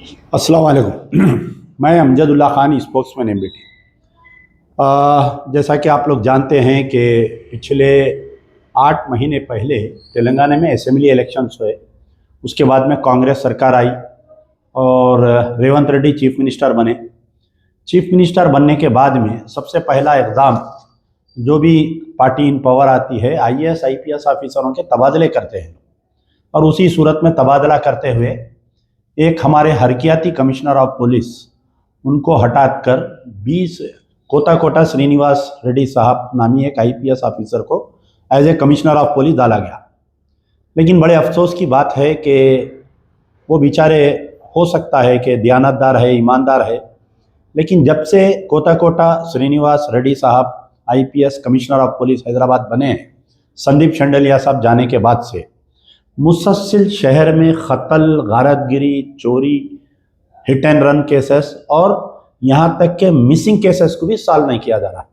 अस्सलाम वालेकुम। मैं अमजदुल्ला खान, स्पोक्समैन एमबीटी। जैसा कि आप लोग जानते हैं कि पिछले 8 महीने पहले तेलंगाना में असेंबली इलेक्शंस हुए। उसके बाद में कांग्रेस सरकार आई और रेवंत रेड्डी चीफ मिनिस्टर बने। चीफ मिनिस्टर बनने के बाद में सबसे पहला इक़दाम, जो भी पार्टी इन पावर आती है, आईएएस आईपीएस ऑफिसरों के तबादले करते हैं। और उसी सूरत में तबादला करते हुए एक हमारे हरकियाती कमिश्नर ऑफ पुलिस, उनको हटाकर 20 कोटा श्रीनिवास रेड्डी साहब नामी एक आईपीएस ऑफिसर को as a commissioner of police डाला गया। लेकिन बड़े अफसोस की बात है कि वो बेचारे, हो सकता है कि दयानतदार है, ईमानदार है, लेकिन जब से कोटा श्रीनिवास रेड्डी साहब IPS commissioner of police Hyderabad बने, संदीप शंडलिया साहब जाने के बाद से मुसलसल शहर में कत्ल, गारतगिरी, चोरी, हिट एंड रन केसेस और यहाँ तक के मिसिंग केसेस को भी सॉल्व नहीं किया जा रहा।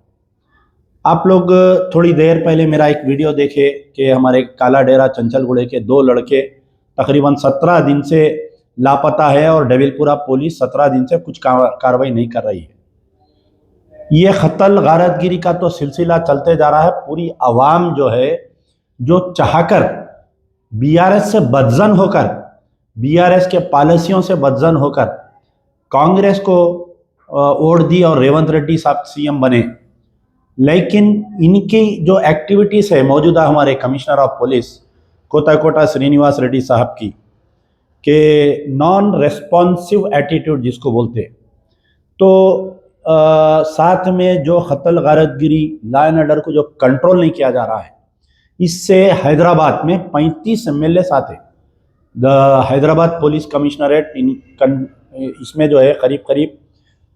आप लोग थोड़ी देर पहले मेरा एक वीडियो देखे कि हमारे काला डेरा चंचलगुड़े के 2 लड़के तकरीबन 17 दिन से लापता है और डेविलपुरा पुलिस 17 दिन से कुछ कार्रवाई नहीं कर रही है। ये कत्ल गारतगिरी का तो सिलसिला चलते जा रहा है। पूरी आवाम जो है, जो चाहकर बीआरएस से बदजन होकर, बीआरएस के पॉलिसियों से बदजन होकर कांग्रेस को वोट दी और रेवंत रेड्डी साहब सीएम बने। लेकिन इनकी जो एक्टिविटीज़ है मौजूदा हमारे commissioner of police Kota Srinivas Reddy साहब की, के नॉन रेस्पॉन्सिव एटीट्यूड जिसको बोलते, तो साथ में जो कत्ल, गारतगिरी, लॉ एंड ऑर्डर को जो कंट्रोल नहीं किया जा रहा है, इससे हैदराबाद में 35 एमएलए आते। हैदराबाद पुलिस कमिश्नरेट इसमें जो है करीब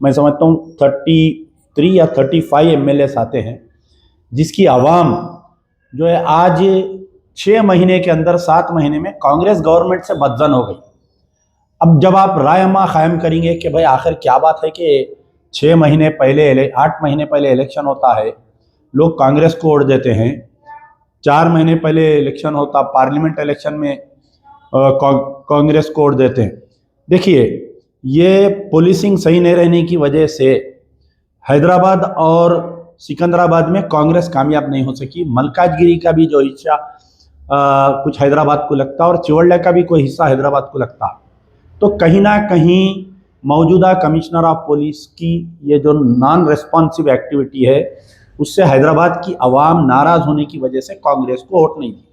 मैं समझता हूँ 33 या 35 एमएलए आते हैं, जिसकी आवाम जो है आज 6 महीने के अंदर 7 महीने में कांग्रेस गवर्नमेंट से बदजन हो गई। अब जब आप रायमा कायम करेंगे कि भाई आखिर क्या बात है कि 6 महीने पहले 8 महीने पहले इलेक्शन होता है, लोग कांग्रेस को वोट देते हैं। 4 महीने पहले इलेक्शन होता, पार्लियामेंट इलेक्शन में कांग्रेस को वोट देते हैं। देखिए, ये पुलिसिंग सही नहीं रहने की वजह से हैदराबाद और सिकंदराबाद में कांग्रेस कामयाब नहीं हो सकी। मलकाजगिरी का भी जो हिस्सा कुछ हैदराबाद को लगता और चिवड़िया का भी कोई हिस्सा हैदराबाद को लगता। तो कहीं ना कहीं मौजूदा कमिश्नर ऑफ पुलिस की ये जो नॉन रेस्पॉन्सिव एक्टिविटी है, उससे हैदराबाद की आवाम नाराज़ होने की वजह से कांग्रेस को वोट नहीं दी।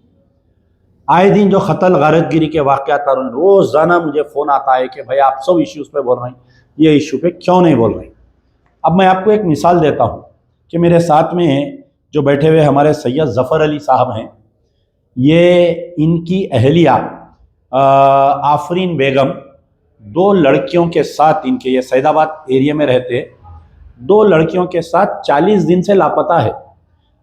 आए दिन जो कत्ल, गारतगिरी के वाक़यात, रोज़ाना मुझे फ़ोन आता है कि भाई आप सब इश्यूज़ पे बोल रहे हैं, ये इशू पे क्यों नहीं बोल रहे। अब मैं आपको एक मिसाल देता हूँ कि मेरे साथ में जो बैठे हुए हमारे सैयद ज़फ़र अली साहब हैं, ये इनकी अहलिया आफरीन बेगम 2 लड़कियों के साथ, इनके ये सैदाबाद एरिया में रहते, 2 लड़कियों के साथ 40 दिन से लापता है।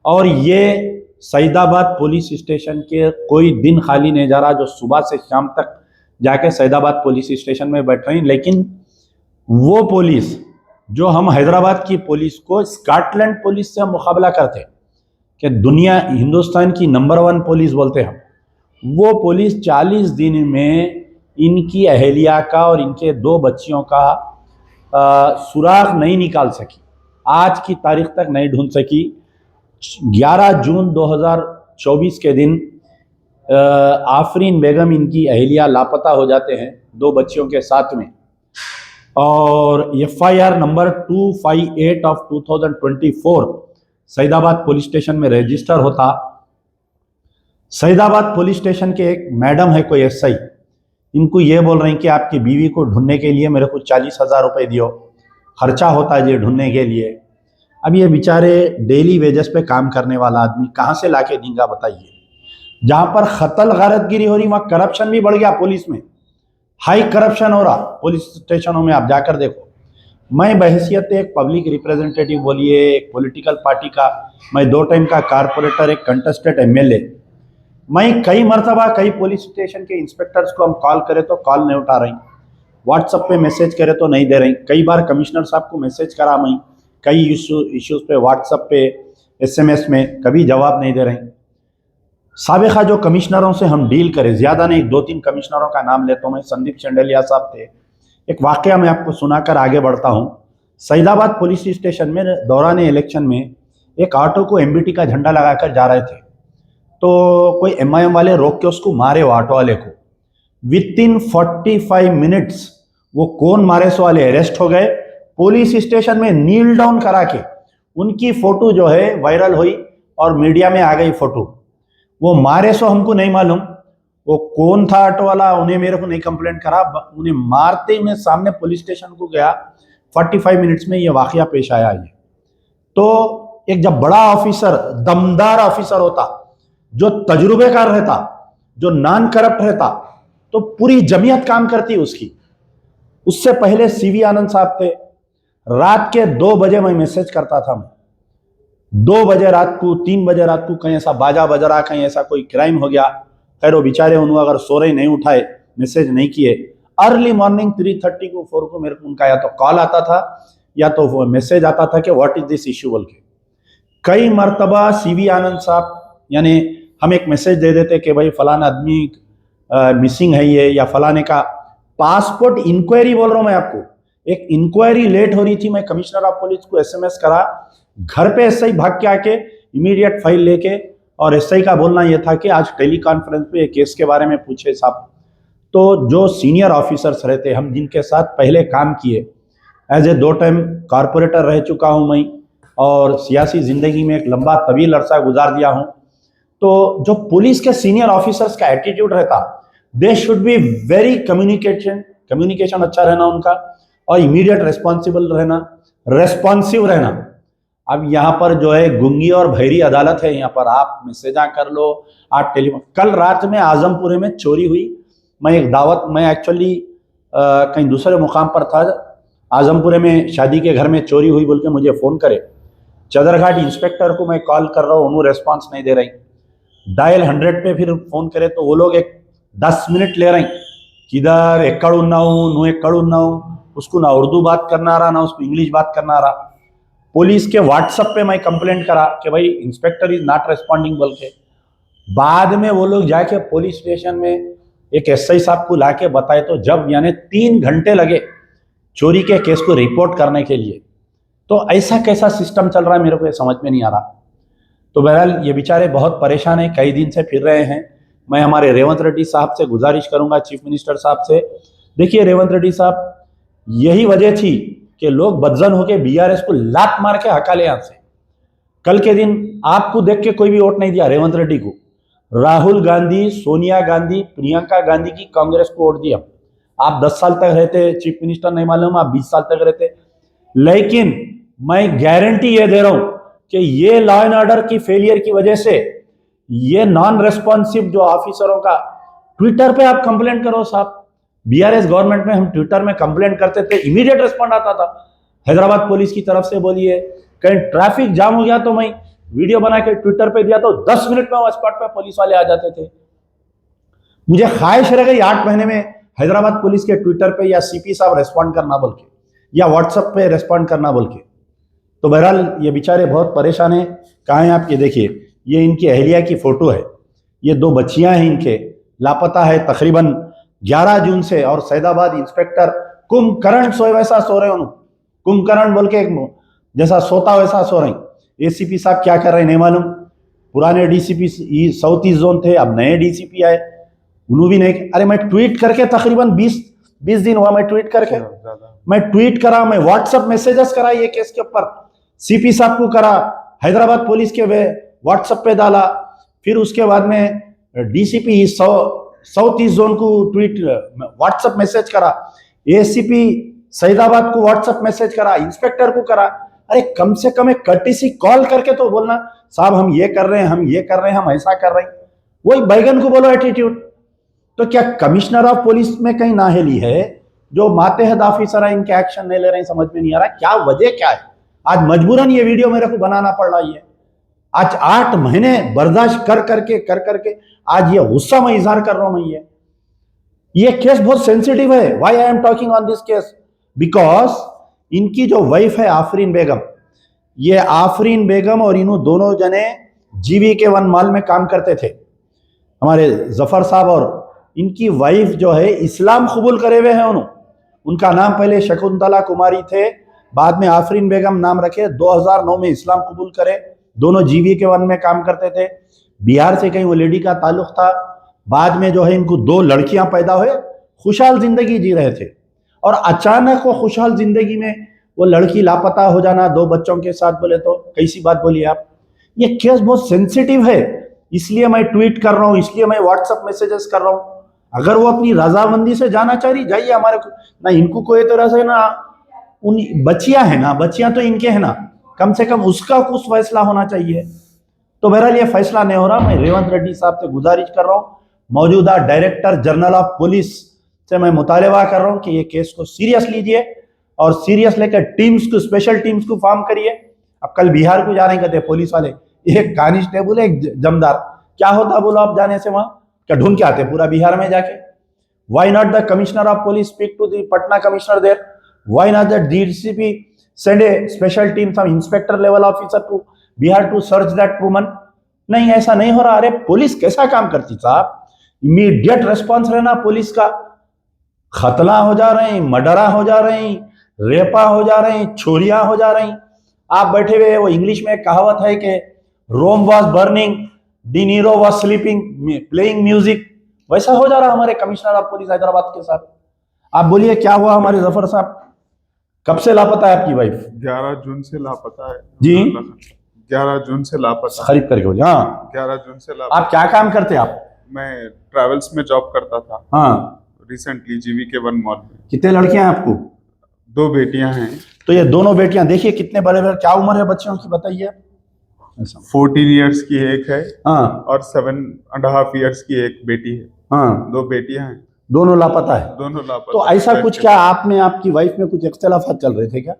और ये सैदाबाद पुलिस स्टेशन के कोई दिन खाली नहीं जा रहा, जो सुबह से शाम तक जाके सैदाबाद पुलिस स्टेशन में बैठ रही। लेकिन वो पुलिस जो हम हैदराबाद की पुलिस को स्कॉटलैंड पुलिस से हम मुकाबला करते कि दुनिया हिंदुस्तान की नंबर 1 पुलिस बोलते हम, वो पुलिस 40 दिन में इनकी अहलिया का और इनके 2 बच्चियों का सुराग नहीं निकाल सकी, आज की तारीख तक नहीं ढूंढ सकी। 11 जून 2024 के दिन आफरीन बेगम, इनकी अहलिया, लापता हो जाते हैं 2 बच्चियों के साथ में। और FIR number 258 of 2024 Saidabad police station में रजिस्टर होता। सैदाबाद पुलिस स्टेशन के एक मैडम है, कोई एसआई, इनको ये बोल रहे हैं कि आपकी बीवी को ढूंढने के लिए मेरे को 40,000 रुपये दियो, खर्चा होता है ये ढूंढने के लिए। अब ये बेचारे डेली वेजेस पे काम करने वाला आदमी कहाँ से लाके देंगे बताइए। जहाँ पर कत्ल, गारतगिरी हो रही, वहाँ करप्शन भी बढ़ गया पुलिस में, हाई करप्शन हो रहा पुलिस स्टेशनों में। आप जाकर देखो। मैं बहैसियत एक पब्लिक रिप्रेजेंटेटिव बोलिए, एक पॉलिटिकल पार्टी का, मैं 2 टाइम का कारपोरेटर, एक कंटेस्टेड एमएलए, मैं कई मरतबा कई पुलिस स्टेशन के इंस्पेक्टर्स को हम कॉल करें तो कॉल नहीं उठा रही, व्हाट्सएप पे मैसेज करें तो नहीं दे रही। कई बार कमिश्नर साहब को मैसेज करा मैं, कई इश्यूज़ पे व्हाट्सएप पे, एसएमएस में, कभी जवाब नहीं दे रही। साबिक़ा जो कमिश्नरों से हम डील करें, ज़्यादा नहीं, 2-3 कमिश्नरों का नाम लेता हूँ मैं। संदीप शंडलिया साहब थे, एक वाकया मैं आपको सुनाकर आगे बढ़ता हूँ। सईदाबाद पुलिस स्टेशन में दौरान इलेक्शन में एक ऑटो को एमबीटी का झंडा लगाकर जा रहे थे, तो कोई एमआईएम वाले रोक के उसको मारे, वो ऑटो वाले को। विद इन 45 मिनट्स वो कौन मारे सो वाले अरेस्ट हो गए। पुलिस स्टेशन में नील डाउन करा के उनकी फोटो जो है वायरल हुई और मीडिया में आ गई फोटो। वो मारे सो हमको नहीं मालूम, वो कौन था ऑटो वाला, उन्हें मेरे को नहीं कंप्लेंट करा, उन्हें मारते उन्हें सामने पुलिस स्टेशन को गया। 45 मिनट्स में ये वाकया पेश आया। ये तो एक जब बड़ा ऑफिसर, दमदार ऑफिसर होता, जो तजुर्बेकार रहता, जो नॉन करप्ट रहता, तो पूरी जमीयत काम करती उसकी। उससे पहले सीवी आनंद साहब थे। रात के 2 बजे मैं मैसेज करता था, मैं 2 बजे रात को, 3 बजे रात को कहीं ऐसा बाजा बज रहा, कहीं ऐसा कोई क्राइम हो गया, खैर वो बेचारे उन्होंने अगर सो रहे नहीं उठाए, मैसेज नहीं किए, अर्ली मॉर्निंग 3:30 को 4 को मेरे को उनका या तो कॉल आता था या तो वो मैसेज आता था कि व्हाट इज दिस इश्यू बोल के। कई मरतबा सीवी आनंद साहब यानी हम एक मैसेज दे देते कि भाई फलाना आदमी मिसिंग है ये, या फलाने का पासपोर्ट इंक्वायरी, बोल रहा हूं मैं आपको, एक इंक्वायरी लेट हो रही थी, मैं कमिश्नर ऑफ पुलिस को एसएमएस करा, घर पे एसआई भाग के आके इमीडिएट फाइल लेके, और एसआई का बोलना यह था कि आज टेली कॉन्फ्रेंस पे एक केस के बारे में पूछे साहब। तो जो सीनियर ऑफिसर्स रहते, हम जिनके साथ पहले काम किए, एज ए 2 टाइम कॉरपोरेटर रह चुका हूं मैं, और सियासी जिंदगी में एक लंबा तवील अरसा गुजार दिया हूं, तो जो पुलिस के सीनियर ऑफिसर्स का एटीट्यूड रहता, they should be very communication अच्छा रहना उनका, और इमीडिएट रिस्पॉन्सिबल रहना, रेस्पॉन्सिव रहना। अब यहाँ पर जो है गुंगी और भैरी अदालत है, यहाँ पर आप मैसेजा कर लो, आप टेलीफोन। कल रात में आजमपुरे में चोरी हुई, मैं एक दावत, मैं एक्चुअली कहीं दूसरे मुकाम पर था, आजमपुरे में शादी के घर में चोरी हुई बोल के मुझे फ़ोन करे। चदरघाट इंस्पेक्टर को मैं कॉल कर रहा हूँ, उन्होंने रेस्पॉन्स नहीं दे रही। डायल 100 पे फिर फ़ोन करे तो वो लोग एक 10 मिनट ले रहे, किधर ఎక్కడున్నావు, उसको ना उर्दू बात करना आ रहा, ना उसको इंग्लिश बात करना आ रहा। पुलिस के व्हाट्सएप पे मैं कंप्लेंट करा कि भाई इंस्पेक्टर इज नॉट रेस्पॉन्डिंग बोल के। बाद में वो लोग जाके पुलिस स्टेशन में एक एसआई साहब को लाके बताए, तो जब यानी 3 घंटे लगे चोरी के केस को रिपोर्ट करने के लिए। तो ऐसा कैसा सिस्टम चल रहा है मेरे को ये समझ में नहीं आ रहा। तो बहरहाल ये बेचारे बहुत परेशान हैं, कई दिन से फिर रहे हैं। मैं हमारे रेवंत रेड्डी साहब से गुजारिश करूंगा, चीफ मिनिस्टर साहब से, देखिए रेवंत रेड्डी साहब, यही वजह थी कि लोग बदजन होकर बीआरएस को लात मार के हका ले यहाँ से। कल के दिन आपको देख के कोई भी वोट नहीं दिया रेवंत रेड्डी को, राहुल गांधी, सोनिया गांधी, प्रियंका गांधी की कांग्रेस को वोट दिया। आप 10 साल तक रहते चीफ मिनिस्टर, नहीं मालूम आप 20 साल तक रहते, लेकिन मैं गारंटी ये दे रहा हूं कि ये लॉ एंड ऑर्डर की फेलियर की वजह से, ये नॉन रेस्पॉन्सिव जो ऑफिसरों का, ट्विटर पे आप कंप्लेंट करो साहब। बीआरएस गवर्नमेंट में हम ट्विटर में कंप्लेंट करते थे, इमीडिएट रिस्पॉन्ड आता था। हैदराबाद पुलिस की तरफ से बोलिए, कहीं ट्रैफिक जाम हो गया तो मैं वीडियो बना के ट्विटर पे दिया तो 10 मिनट में स्पॉट पे पुलिस वाले आ जाते थे। मुझे ख्वाहिश रह गई 8 महीने में हैदराबाद पुलिस के ट्विटर पे या सीपी साहब रेस्पॉन्ड करना बोल के, या व्हाट्सएप पे रेस्पॉन्ड करना बोल के। तो बहरहाल ये बेचारे बहुत परेशान हैं। कहाँ हैं आप? ये देखिए, ये इनकी अहलिया की फोटो है, ये 2 बच्चियां हैं इनके, लापता है तकरीबन 11 जून से। और सैदाबाद इंस्पेक्टर कुंभकर्ण सोए वैसा सो रहे, उन्होंने कुंभकर्ण बोल के जैसा सोता वैसा सो रहे। एसीपी साहब क्या कर रहे हैं नहीं मालूम। पुराने डीसीपी साउथ ईस्ट जोन थे, अब नए डीसीपी आए, उन्होंने भी नहीं। अरे मैं ट्वीट करके तकरीबन 20 दिन हुआ, मैं ट्वीट करके, मैं ट्वीट करा, मैं व्हाट्सएप मैसेजेस करा ये केस के ऊपर, सीपी साहब को करा, हैदराबाद पुलिस के वे व्हाट्सएप पे डाला, फिर उसके बाद में डीसीपी साउथ ईस्ट जोन को ट्वीट व्हाट्सएप मैसेज करा, एसीपी सैदाबाद को व्हाट्सएप मैसेज करा, इंस्पेक्टर को करा। अरे कम से कम एक कर्टिसी कॉल करके तो बोलना, साहब हम ये कर रहे हैं, हम ये कर रहे हैं, हम ऐसा कर रहे हैं। वही बैगन को बोलो एटीट्यूड। तो क्या कमिश्नर ऑफ पुलिस में कहीं नाहेली है? जो मातेहत ऑफिसर है इनके एक्शन नहीं ले रहे हैं, समझ में नहीं आ रहा क्या वजह क्या है। आज मजबूरन ये वीडियो मेरे को बनाना पड़ रहा है। आज 8 महीने बर्दाश्त कर करके आज ये गुस्सा मैं इजहार कर रहा हूं। मैं ये केस बहुत सेंसिटिव है। Why I am talking on this case? Because इनकी जो वाइफ है आफरीन बेगम, ये आफरीन बेगम और इन्हों दोनों जने GVK1 मॉल में काम करते थे, हमारे जफर साहब। और इनकी वाइफ जो है इस्लाम कबूल करे हुए हैं, उनका नाम पहले शकुंतला कुमारी थे, बाद में आफरीन बेगम नाम रखे। 2009 में इस्लाम कबूल करे। दोनों GV के 1 में काम करते थे। बिहार से कहीं वो लेडी का ताल्लुक था। बाद में जो है इनको 2 लड़कियां पैदा हुए, खुशहाल जिंदगी जी रहे थे। और अचानक वो खुशहाल जिंदगी में वो लड़की लापता हो जाना 2 बच्चों के साथ, बोले तो कैसी बात बोली आप। ये केस बहुत सेंसिटिव है, इसलिए मैं ट्वीट कर रहा हूं, इसलिए मैं व्हाट्सएप मैसेजेस कर रहा हूं। अगर वो अपनी रजामंदी से जाना चाह रही, जाइए। हमारे को ना इनको कोई तरह से ना, उन बच्चियां है ना, बच्चियां तो इनके है ना, कम से कम उसका कुछ फैसला होना चाहिए। तो बहरहाल ये फैसला नहीं हो रहा। मैं रेवंत रेड्डी साहब से गुजारिश कर रहा हूं, मौजूदा डायरेक्टर जनरल ऑफ पुलिस से मैं मुतालबा कर रहा हूं कि ये केस को सीरियस लीजिए और सीरियस लेकर टीम्स को, स्पेशल टीम्स को फॉर्म करिए। अब कल बिहार को जा रहे हैं, कहते हैं पुलिस वाले, एक कांस्टेबल एक जमदार, क्या होता बोलो आप जाने से वहां, क्या ढूंढ के आते पूरा बिहार में जाके। Why not the commissioner of police speak to the Patna commissioner there, why not the DCP send a special team, some inspector level officer to Bihar to search that woman। नहीं, ऐसा नहीं हो रहा। अरे पुलिस कैसा काम करती साहब, इमीडिएट रेस्पॉन्स रहना पुलिस का। खतला हो जा रहे हैं, मर्डरा हो जा रहे हैं, रेपा हो जा रहे हैं, चोरियां हो जा रही। आप बैठे हुए, वो इंग्लिश में एक कहावत है कि Rome was burning, the Nero was sleeping playing music. वैसा हो जा रहा हमारे कमिश्नर ऑफ पुलिस हैदराबाद के साथ। आप बोलिए क्या हुआ हमारे जफर साहब, कब से लापता है आपकी वाइफ? 11 जून से लापता है जी। 11 जून से लापता। खरीद करके बोलिए। हाँ, 11 जून से लापता। आप क्या काम करते हैं आप? मैं ट्रैवल्स में जॉब करता था। हाँ, रिसेंटली GV के 1 मॉल में। कितने लड़कियां हैं आपको? 2 बेटियां हैं। तो ये दोनों बेटियां देखिए कितने बड़े बड़े, क्या उम्र है बच्चियों की बताइए। 14 इयर्स की एक है। हाँ, और 7.5 इयर्स की एक बेटी है। हाँ, 2 बेटियां हैं, दोनों लापता है। दोनों लापता। तो ऐसा कुछ क्या आप में आपकी वाइफ में कुछ इख्तिलाफात चल रहे थे क्या?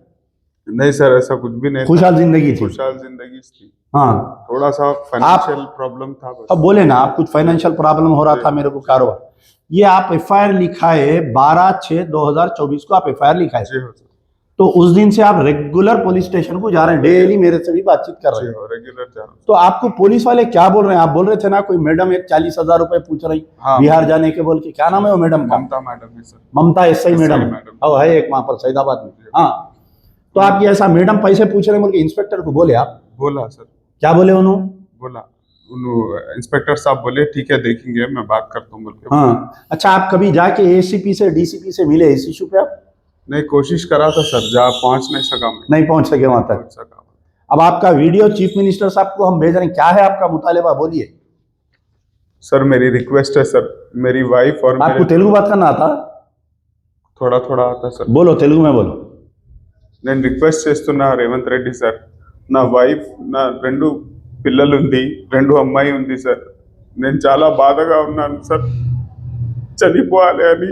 नहीं सर, ऐसा कुछ भी नहीं। खुशहाल जिंदगी थी। खुशहाल जिंदगी थी। हाँ, थोड़ा सा फाइनेंशियल प्रॉब्लम था बस। अब बोले ना आप, कुछ फाइनेंशियल प्रॉब्लम हो रहा था मेरे को कारोबार। ये आप FIR लिखाए 12/6/2024 को आप FIR लिखाए। जी हो सर। तो उस दिन से आप रेगुलर पुलिस स्टेशन को जा रहे हैं, डेली मेरे से भी बातचीत कर रहे हैं। रेगुलर जा रहा हूं। तो आपको पुलिस वाले क्या बोल रहे हैं? आप बोल रहे थे ना कोई मैडम एक 40,000 रुपए पूछ रही, हाँ, बिहार जाने के बोल के, क्या नाम है वो मैडम का? ममता मैडम है सर। ममता SI मैडम और है एक वहां पर सैदाबाद में। हाँ, तो आप ये ऐसा मैडम पैसे पूछ रहे हैं बोल के इंस्पेक्टर को बोले आप? बोला सर। क्या बोले उन्होंने? बोला इंस्पेक्टर साहब बोले ठीक है देखेंगे, मैं बात करता हूँ बोल के। हाँ, अच्छा, आप कभी जाके ACP से DCP से मिले इस इशू पे? आप नहीं, कोशिश करा था सर, जहाँ पहुंच नहीं सका मैं। नहीं पहुंच सके वहां तक। अब आपका वीडियो चीफ मिनिस्टर साहब को हम भेज रहे हैं, क्या है आपका मुतालिबा बोलिए। सर मेरी रिक्वेस्ट है सर, मेरी वाइफ और आपको तेलुगु बात करना आता? थोड़ा थोड़ा आता सर। बोलो, तेलुगु में बोलो। నేను రిక్వెస్ట్ చేస్తున్నా రేవంత్ రెడ్డి సార్, నా వైఫ్, నా 2 పిల్లలు ఉంది, 2 అమ్మాయి ఉంది సార్. నేను చాలా బాధగా ఉన్నాను సార్, చనిపోవాలి అని.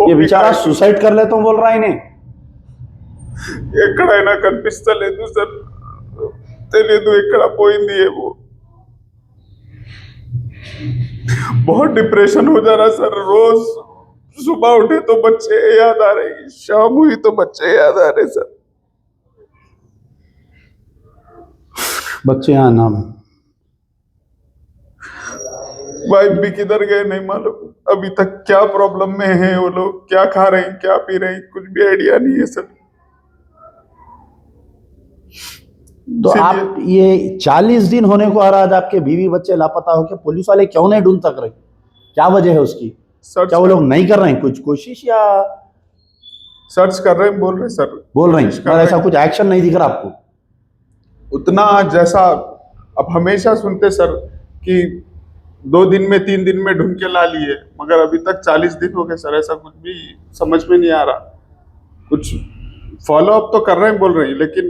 ये बेचारा सुसाइड कर लेता हूँ बोल रहा है इन्हें। ఎక్కడైనా కనిపిస్తలేదు సార్, తెలియదు ఎక్కడ పోయింది ఏమో. बहुत डिप्रेशन हो जा रहा सर, रोज सुबह उठे तो बच्चे याद आ रहे, शाम हुई तो बच्चे याद आ रहे सर. बच्चे यहाँ नाम है, वाइफ भी किधर गए नहीं मालूम, अभी तक क्या प्रॉब्लम में है वो लोग, क्या खा रहे हैं क्या पी रहे हैं, कुछ भी आइडिया नहीं है सर. तो आप ये 40 दिन होने को आ रहा, आज आपके बीवी बच्चे लापता हो के पुलिस वाले क्यों नहीं ढूंढ तक रहे? क्या वजह है उसकी? क्या वो लोग नहीं कर रहे हैं कुछ कोशिश, या सर्च कर रहे हैं? बोल रहे सर, बोल रहे हैं पर ऐसा कुछ एक्शन नहीं दिख रहा आपको? उतना जैसा अब हमेशा सुनते सर कि 2 दिन में 3 दिन में ढूंढ के ला लिए, मगर अभी तक 40 दिन हो गए सर, ऐसा कुछ भी समझ में नहीं आ रहा. कुछ फॉलो अप तो कर रहे हैं बोल रहे हैं, लेकिन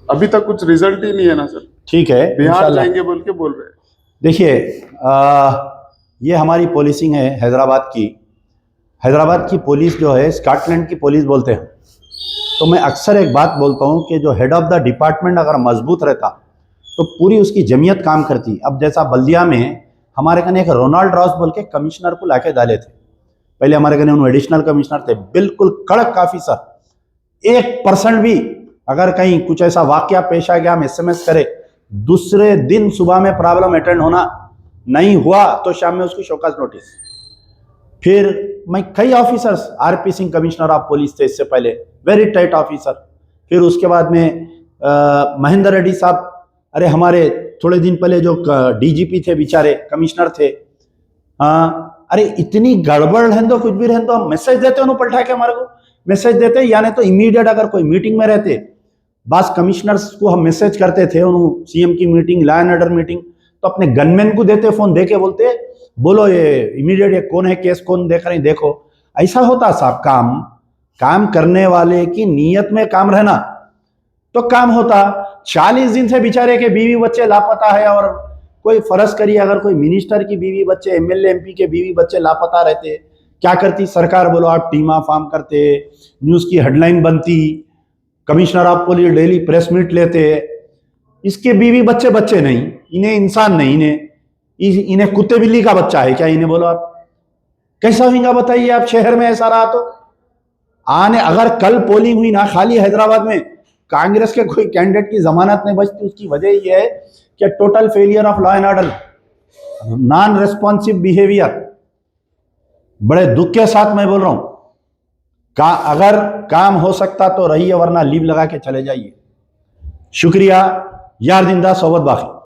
अभी तक कुछ रिजल्ट ही नहीं है ना सर. ठीक है, बिहार जाएंगे बोल के बोल रहे हैं. देखिए, ये हमारी पोलिसिंग है हैदराबाद की. हैदराबाद की पुलिस जो है स्कॉटलैंड की पुलिस बोलते हैं. तो मैं अक्सर एक बात बोलता हूँ कि जो हेड ऑफ द डिपार्टमेंट अगर मजबूत रहता तो पूरी उसकी जमीयत काम करती. अब जैसा बल्दिया में हमारे कने एक रोनाल्ड रॉस बोल के कमिश्नर को लाके डाले थे, पहले हमारे कने उन्होंने एडिशनल कमिश्नर थे, बिल्कुल कड़क ऑफिसर. 1% भी अगर कहीं कुछ ऐसा वाकया पेश आ गया, हम SMS करे, दूसरे दिन सुबह में प्रॉब्लम अटेंड होना, नहीं हुआ तो शाम में उसको शोकाज नोटिस. फिर मैं कई officers, RP Singh commissioner of police थे इससे पहले, वेरी टाइट ऑफिसर। फिर उसके बाद में महेंद्र रेड्डी साहब, अरे हमारे थोड़े दिन पहले जो डीजीपी थे बेचारे, कमिश्नर थे, अरे इतनी गड़बड़ रहने दो, कुछ भी रहने दो, हम मैसेज देते उन्होंने पलटा के हमारे को मैसेज देते, यानी तो इमीडिएट अगर कोई मीटिंग में रहते, बस कमिश्नर्स को हम मैसेज करते थे, उन्होंने सीएम की meeting, law and order meeting, तो अपने गनमैन को देते, फोन दे के बोलते बोलो ये इमीडिएट ये कौन है, केस कौन देख रहे हैं देखो। ऐसा होता साहब, काम करने वाले की नीयत में काम रहना तो काम होता। 40 दिन से बेचारे के बीवी बच्चे लापता है, और कोई फर्ज करिए अगर कोई मिनिस्टर की बीवी बच्चे, एमएलए एमपी के बीवी बच्चे लापता रहते, क्या करती सरकार? बोलो आप टीमा फार्म करते, न्यूज की हेडलाइन बनती, commissioner of police daily press meet लेते। इसके बीवी बच्चे बच्चे नहीं, इन्हें इंसान नहीं, इन्हें कुत्ते बिल्ली का बच्चा है क्या? इन्हें बोलो आप कैसा होगा बताइए आप, शहर में ऐसा रहा तो। अगर कल पोलिंग हुई ना खाली हैदराबाद में, कांग्रेस के कोई कैंडिडेट की जमानत नहीं बचती, उसकी वजह यह है कि total failure of law and order, non responsive behaviour. बड़े दुख के साथ मैं बोल रहा हूं, अगर काम हो सकता तो रहिए, वरना लीव लगा के चले जाइए। शुक्रिया। यार जिंदा सोबत बाकी।